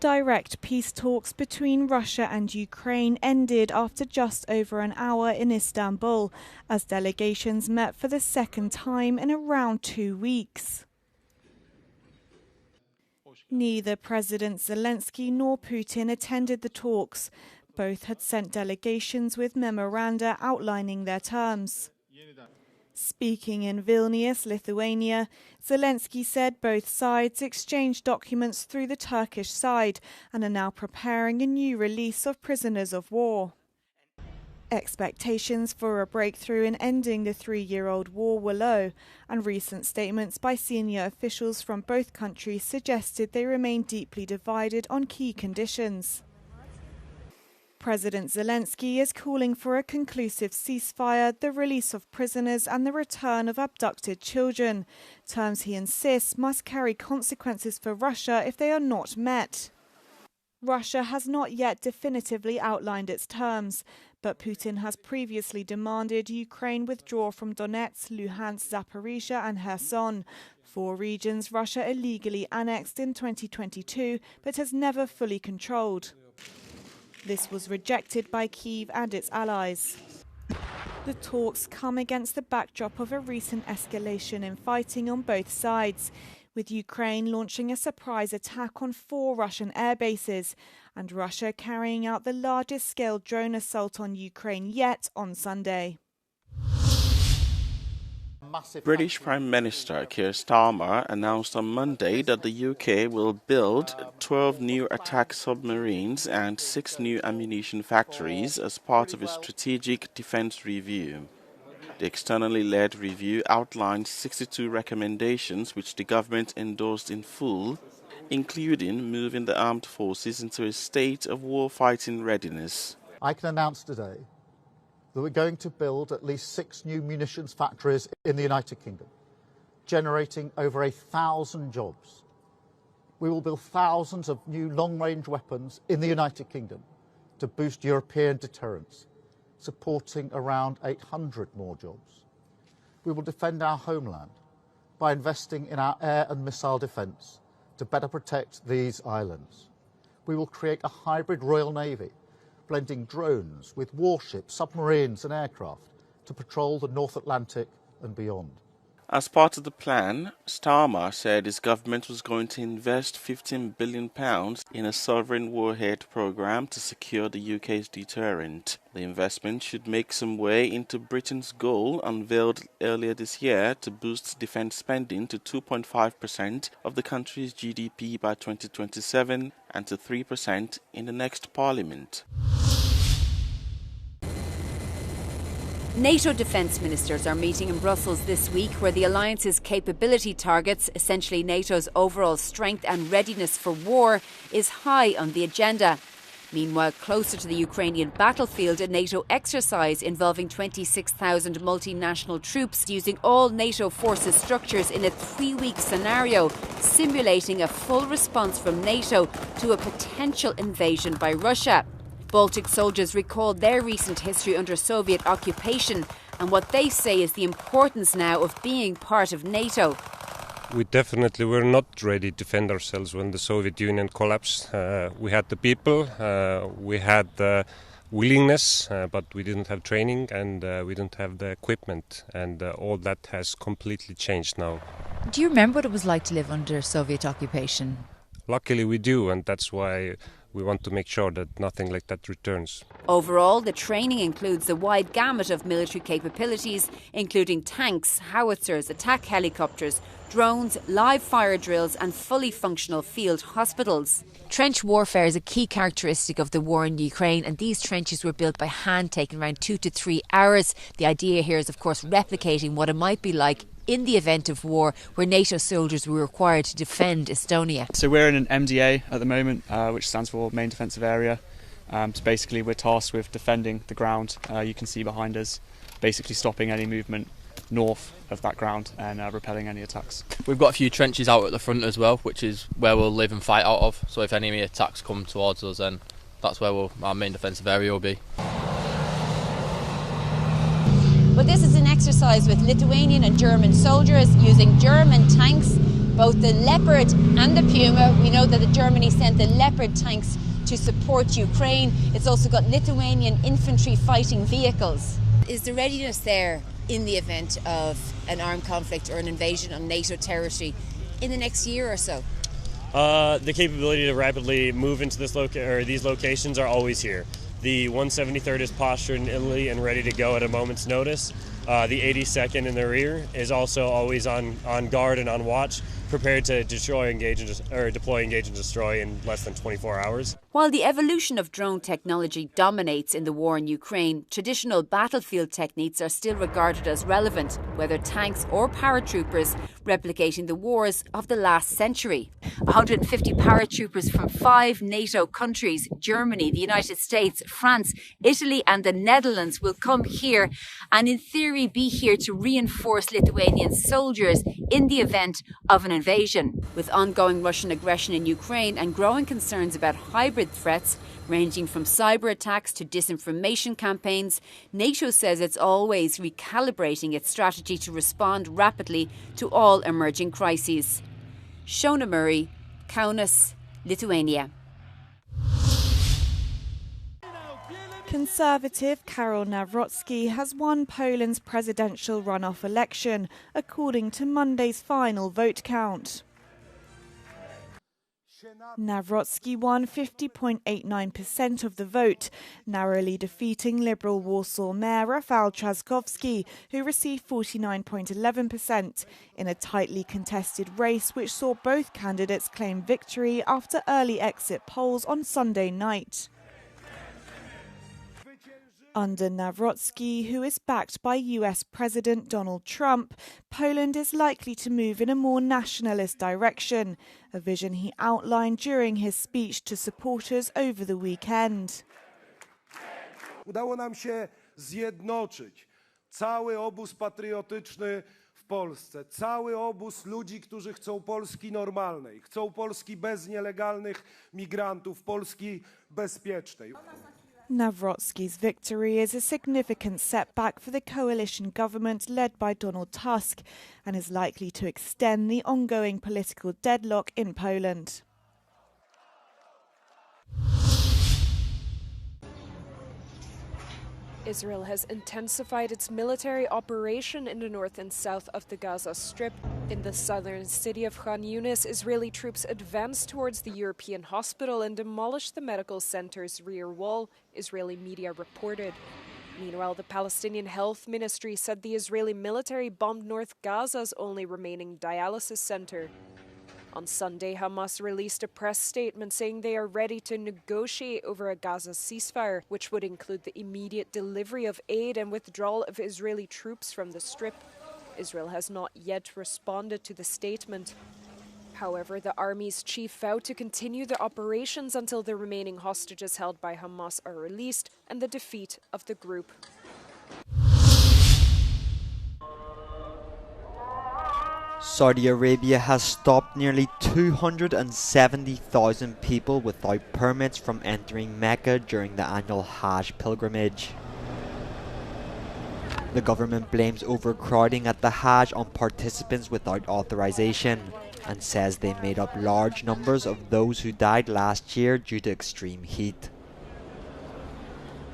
Direct peace talks between Russia and Ukraine ended after just over an hour in Istanbul, as delegations met for the second time in around 2 weeks. Neither President Zelensky nor Putin attended the talks. Both had sent delegations with memoranda outlining their terms. Speaking in Vilnius, Lithuania, Zelensky said both sides exchanged documents through the Turkish side and are now preparing a new release of prisoners of war. Expectations for a breakthrough in ending the 3-year-old war were low, and recent statements by senior officials from both countries suggested they remain deeply divided on key conditions. President Zelensky is calling for a conclusive ceasefire, the release of prisoners and the return of abducted children, terms he insists must carry consequences for Russia if they are not met. Russia has not yet definitively outlined its terms, but Putin has previously demanded Ukraine withdraw from Donetsk, Luhansk, Zaporizhia and Kherson, 4 regions Russia illegally annexed in 2022 but has never fully controlled. This was rejected by Kyiv and its allies. The talks come against the backdrop of a recent escalation in fighting on both sides, with Ukraine launching a surprise attack on 4 Russian air bases and Russia carrying out the largest-scale drone assault on Ukraine yet on Sunday. British Prime Minister Keir Starmer announced on Monday that the UK will build 12 new attack submarines and 6 new ammunition factories as part of a strategic defence review. The externally led review outlined 62 recommendations which the government endorsed in full, including moving the armed forces into a state of war-fighting readiness. I can announce today that we're going to build at least 6 new munitions factories in the United Kingdom, generating over 1,000 jobs. We will build thousands of new long-range weapons in the United Kingdom to boost European deterrence, supporting around 800 more jobs. We will defend our homeland by investing in our air and missile defence to better protect these islands. We will create a hybrid Royal Navy, blending drones with warships, submarines and aircraft to patrol the North Atlantic and beyond. As part of the plan, Starmer said his government was going to invest £15 billion in a sovereign warhead programme to secure the UK's deterrent. The investment should make some way into Britain's goal, unveiled earlier this year, to boost defence spending to 2.5% of the country's GDP by 2027 and to 3% in the next Parliament. NATO defence ministers are meeting in Brussels this week, where the alliance's capability targets, essentially NATO's overall strength and readiness for war, is high on the agenda. Meanwhile, closer to the Ukrainian battlefield, a NATO exercise involving 26,000 multinational troops using all NATO forces structures in a 3-week scenario, simulating a full response from NATO to a potential invasion by Russia. Baltic soldiers recalled their recent history under Soviet occupation and what they say is the importance now of being part of NATO. We definitely were not ready to defend ourselves when the Soviet Union collapsed. We had the people, we had the willingness, but we didn't have training and we didn't have the equipment, and all that has completely changed now. Do you remember what it was like to live under Soviet occupation? Luckily we do, and that's why we want to make sure that nothing like that returns. Overall, the training includes a wide gamut of military capabilities, including tanks, howitzers, attack helicopters, drones, live fire drills and fully functional field hospitals. Trench warfare is a key characteristic of the war in Ukraine, and these trenches were built by hand, taking around 2 to 3 hours. The idea here is, of course, replicating what it might be like in the event of war, where NATO soldiers were required to defend Estonia. So we're in an MDA at the moment, which stands for Main Defensive Area. So basically we're tasked with defending the ground you can see behind us, basically stopping any movement north of that ground and repelling any attacks. We've got a few trenches out at the front as well, which is where we'll live and fight out of. So if enemy attacks come towards us, then that's where our main defensive area will be. But this is an exercise with Lithuanian and German soldiers using German tanks, both the Leopard and the Puma. We know that Germany sent the Leopard tanks to support Ukraine. It's also got Lithuanian infantry fighting vehicles. Is the readiness there in the event of an armed conflict or an invasion on NATO territory in the next year or so? The capability to rapidly move into these locations are always here. The 173rd is postured in Italy and ready to go at a moment's notice. The 82nd in the rear is also always on guard and on watch, prepared to deploy, engage, and destroy in less than 24 hours. While the evolution of drone technology dominates in the war in Ukraine, traditional battlefield techniques are still regarded as relevant, whether tanks or paratroopers, replicating the wars of the last century. 150 paratroopers from 5 NATO countries, Germany, the United States, France, Italy and the Netherlands, will come here and in theory be here to reinforce Lithuanian soldiers in the event of an invasion. With ongoing Russian aggression in Ukraine and growing concerns about hybrid threats, ranging from cyber attacks to disinformation campaigns, NATO says it's always recalibrating its strategy to respond rapidly to all emerging crises. Shona Murray, Kaunas, Lithuania. Conservative Karol Nawrocki has won Poland's presidential runoff election, according to Monday's final vote count. Nawrocki won 50.89% of the vote, narrowly defeating Liberal Warsaw Mayor Rafał Trzaskowski, who received 49.11%, in a tightly contested race which saw both candidates claim victory after early exit polls on Sunday night. Under Nawrocki, who is backed by US President Donald Trump, Poland is likely to move in a more nationalist direction, a vision he outlined during his speech to supporters over the weekend. Udało nam się zjednoczyć cały obóz patriotyczny w Polsce, cały obóz ludzi, którzy chcą Polski normalnej, chcą Polski bez nielegalnych migrantów, Polski bezpiecznej. Nawrocki's victory is a significant setback for the coalition government led by Donald Tusk and is likely to extend the ongoing political deadlock in Poland. Israel has intensified its military operation in the north and south of the Gaza Strip. In the southern city of Khan Yunis, Israeli troops advanced towards the European hospital and demolished the medical center's rear wall, Israeli media reported. Meanwhile, the Palestinian Health Ministry said the Israeli military bombed North Gaza's only remaining dialysis center. On Sunday, Hamas released a press statement saying they are ready to negotiate over a Gaza ceasefire, which would include the immediate delivery of aid and withdrawal of Israeli troops from the Strip. Israel has not yet responded to the statement. However, the army's chief vowed to continue the operations until the remaining hostages held by Hamas are released and the defeat of the group. Saudi Arabia has stopped nearly 270,000 people without permits from entering Mecca during the annual Hajj pilgrimage. The government blames overcrowding at the Hajj on participants without authorization and says they made up large numbers of those who died last year due to extreme heat.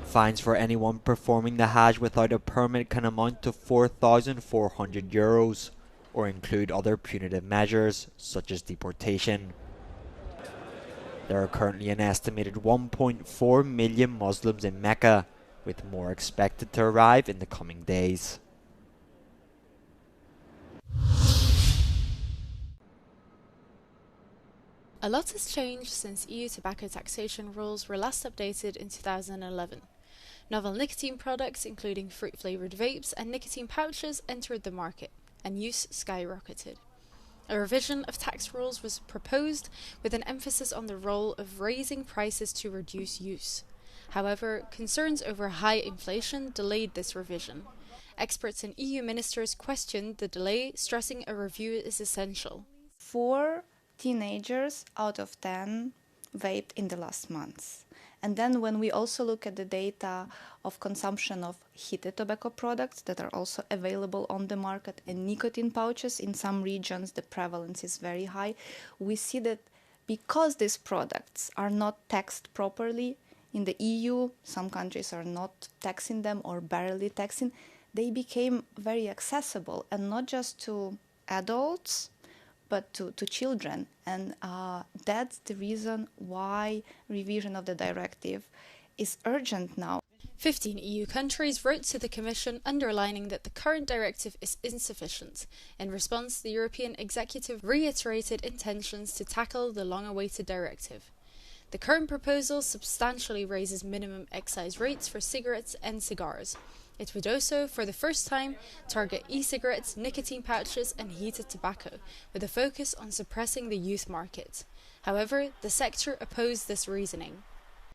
Fines for anyone performing the Hajj without a permit can amount to €4,400 or include other punitive measures such as deportation. There are currently an estimated 1.4 million Muslims in Mecca, with more expected to arrive in the coming days. A lot has changed since EU tobacco taxation rules were last updated in 2011. Novel nicotine products, including fruit-flavoured vapes and nicotine pouches, entered the market, and use skyrocketed. A revision of tax rules was proposed with an emphasis on the role of raising prices to reduce use. However, concerns over high inflation delayed this revision. Experts and EU ministers questioned the delay, stressing a review is essential. 4 teenagers out of 10 vaped in the last months. And then when we also look at the data of consumption of heated tobacco products that are also available on the market and nicotine pouches, in some regions the prevalence is very high, we see that because these products are not taxed properly in the EU, some countries are not taxing them or barely taxing, they became very accessible, and not just to adults, but to children. And that's the reason why revision of the directive is urgent now. 15 EU countries wrote to the Commission underlining that the current directive is insufficient. In response, the European Executive reiterated intentions to tackle the long-awaited directive. The current proposal substantially raises minimum excise rates for cigarettes and cigars. It would also, for the first time, target e-cigarettes, nicotine pouches and heated tobacco, with a focus on suppressing the youth market. However, the sector opposed this reasoning.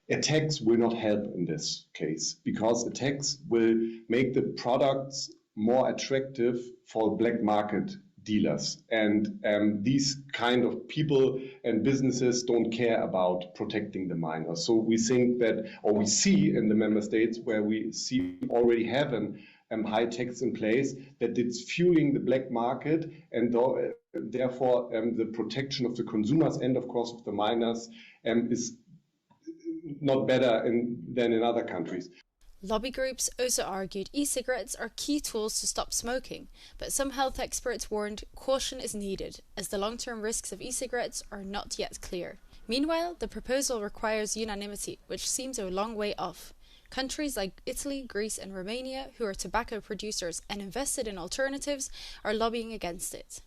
A tax will not help in this case, because a tax will make the products more attractive for black market dealers. And these kind of people and businesses don't care about protecting the minors. So we think that, or we see in the member states where we see already have a high tax in place, that it's fueling the black market, and therefore the protection of the consumers and of course of the minors is not better than in other countries. Lobby groups also argued e-cigarettes are key tools to stop smoking, but some health experts warned caution is needed, as the long-term risks of e-cigarettes are not yet clear. Meanwhile, the proposal requires unanimity, which seems a long way off. Countries like Italy, Greece and Romania, who are tobacco producers and invested in alternatives, are lobbying against it.